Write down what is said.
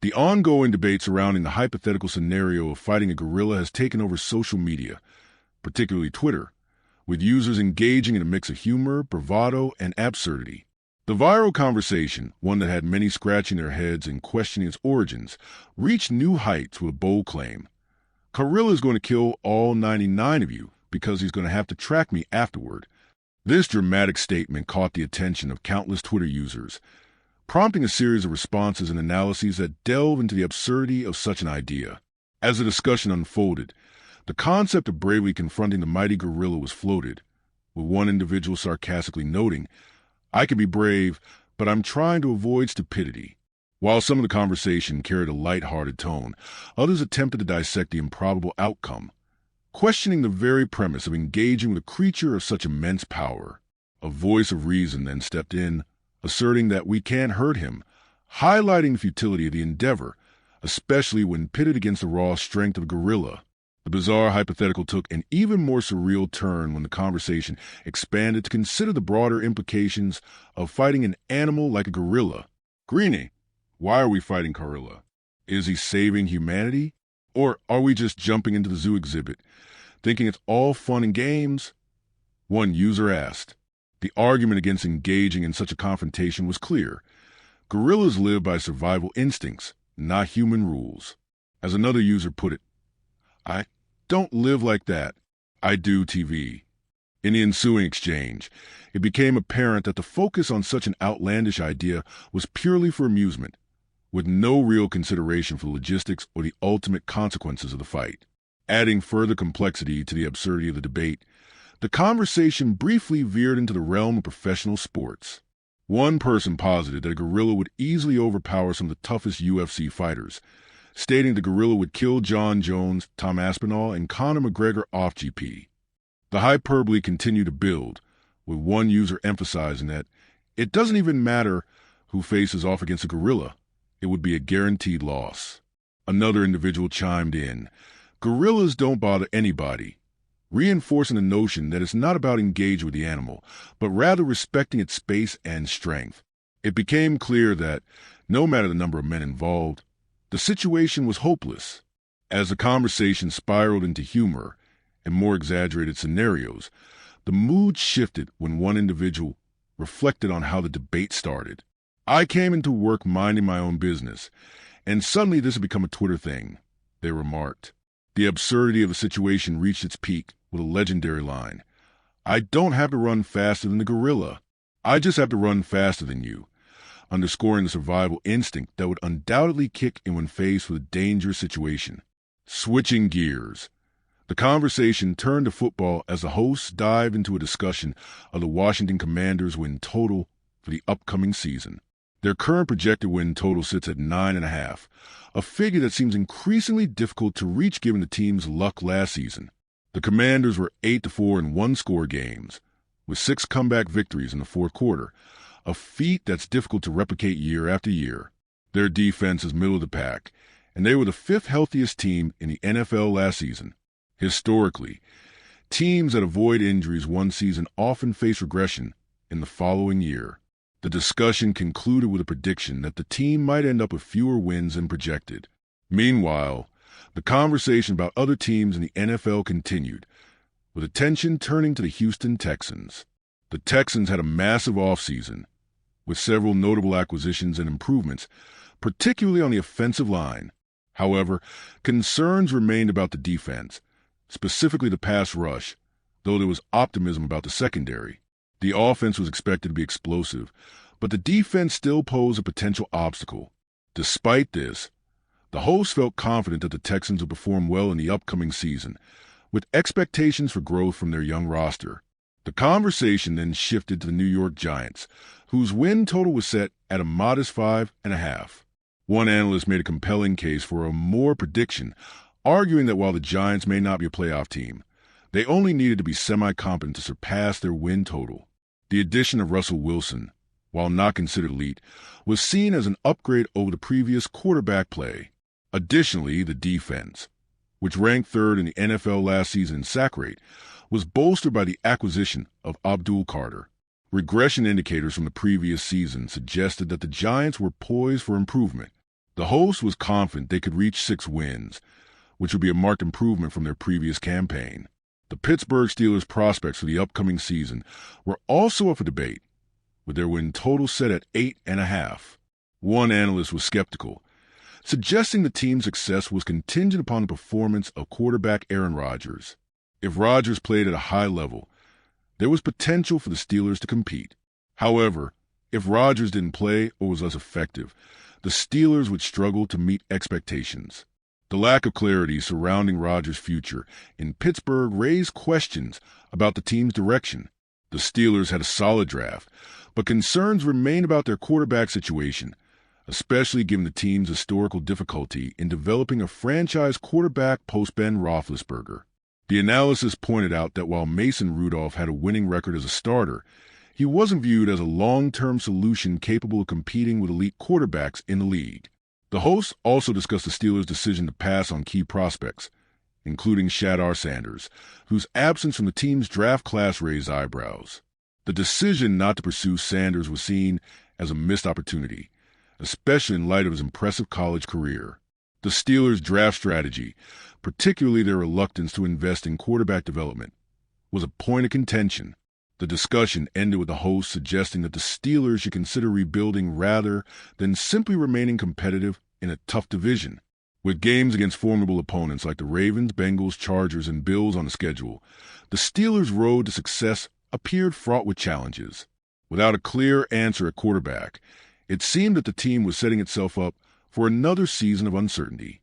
The ongoing debate surrounding the hypothetical scenario of fighting a gorilla has taken over social media, particularly Twitter, with users engaging in a mix of humor, bravado, and absurdity. The viral conversation, one that had many scratching their heads and questioning its origins, reached new heights with a bold claim. Gorilla is going to kill all 99 of you because he's going to have to track me afterward. This dramatic statement caught the attention of countless Twitter users, prompting a series of responses and analyses that delve into the absurdity of such an idea. As the discussion unfolded, the concept of bravely confronting the mighty gorilla was floated, with one individual sarcastically noting, "I can be brave, but I'm trying to avoid stupidity." While some of the conversation carried a light-hearted tone, others attempted to dissect the improbable outcome, questioning the very premise of engaging with a creature of such immense power. A voice of reason then stepped in, asserting that we can't hurt him, highlighting the futility of the endeavor, especially when pitted against the raw strength of a gorilla. The bizarre hypothetical took an even more surreal turn when the conversation expanded to consider the broader implications of fighting an animal like a gorilla. Greenie, why are we fighting gorilla? Is he saving humanity? Or are we just jumping into the zoo exhibit, thinking it's all fun and games? One user asked. The argument against engaging in such a confrontation was clear. Gorillas live by survival instincts, not human rules. As another user put it, "I don't live like that. I do TV." In the ensuing exchange, it became apparent that the focus on such an outlandish idea was purely for amusement, with no real consideration for logistics or the ultimate consequences of the fight. Adding further complexity to the absurdity of the debate, the conversation briefly veered into the realm of professional sports. One person posited that a gorilla would easily overpower some of the toughest UFC fighters, stating the gorilla would kill John Jones, Tom Aspinall, and Conor McGregor off GP. The hyperbole continued to build, with one user emphasizing that it doesn't even matter who faces off against a gorilla. It would be a guaranteed loss. Another individual chimed in, "Gorillas don't bother anybody," reinforcing the notion that it's not about engaging with the animal, but rather respecting its space and strength. It became clear that, no matter the number of men involved, the situation was hopeless. As the conversation spiraled into humor and more exaggerated scenarios, the mood shifted when one individual reflected on how the debate started. "I came into work minding my own business, and suddenly this had become a Twitter thing," they remarked. The absurdity of the situation reached its peak with a legendary line, "I don't have to run faster than the gorilla. I just have to run faster than you," underscoring the survival instinct that would undoubtedly kick in when faced with a dangerous situation. Switching gears, the conversation turned to football as the hosts dived into a discussion of the Washington Commanders' win total for the upcoming season. Their current projected win total sits at 9.5, a figure that seems increasingly difficult to reach given the team's luck last season. The Commanders were 8-4 in one-score games, with 6 comeback victories in the fourth quarter, a feat that's difficult to replicate year after year. Their defense is middle of the pack, and they were the 5th healthiest team in the NFL last season. Historically, teams that avoid injuries one season often face regression in the following year. The discussion concluded with a prediction that the team might end up with fewer wins than projected. Meanwhile, the conversation about other teams in the NFL continued, with attention turning to the Houston Texans. The Texans had a massive offseason, with several notable acquisitions and improvements, particularly on the offensive line. However, concerns remained about the defense, specifically the pass rush, though there was optimism about the secondary. The offense was expected to be explosive, but the defense still posed a potential obstacle. Despite this, the hosts felt confident that the Texans would perform well in the upcoming season, with expectations for growth from their young roster. The conversation then shifted to the New York Giants, whose win total was set at a modest 5.5. One analyst made a compelling case for a more prediction, arguing that while the Giants may not be a playoff team, they only needed to be semi-competent to surpass their win total. The addition of Russell Wilson, while not considered elite, was seen as an upgrade over the previous quarterback play. Additionally, the defense, which ranked 3rd in the NFL last season in sack rate, was bolstered by the acquisition of Abdul Carter. Regression indicators from the previous season suggested that the Giants were poised for improvement. The host was confident they could reach 6 wins, which would be a marked improvement from their previous campaign. The Pittsburgh Steelers' prospects for the upcoming season were also up for debate, with their win total set at 8.5. One analyst was skeptical, suggesting the team's success was contingent upon the performance of quarterback Aaron Rodgers. If Rodgers played at a high level, there was potential for the Steelers to compete. However, if Rodgers didn't play or was less effective, the Steelers would struggle to meet expectations. The lack of clarity surrounding Rodgers' future in Pittsburgh raised questions about the team's direction. The Steelers had a solid draft, but concerns remain about their quarterback situation, especially given the team's historical difficulty in developing a franchise quarterback post-Ben Roethlisberger. The analysis pointed out that while Mason Rudolph had a winning record as a starter, he wasn't viewed as a long-term solution capable of competing with elite quarterbacks in the league. The host also discussed the Steelers' decision to pass on key prospects, including Shadar Sanders, whose absence from the team's draft class raised eyebrows. The decision not to pursue Sanders was seen as a missed opportunity, especially in light of his impressive college career. The Steelers' draft strategy, particularly their reluctance to invest in quarterback development, was a point of contention. The discussion ended with the host suggesting that the Steelers should consider rebuilding rather than simply remaining competitive in a tough division. With games against formidable opponents like the Ravens, Bengals, Chargers, and Bills on the schedule, the Steelers' road to success appeared fraught with challenges. Without a clear answer at quarterback, it seemed that the team was setting itself up for another season of uncertainty.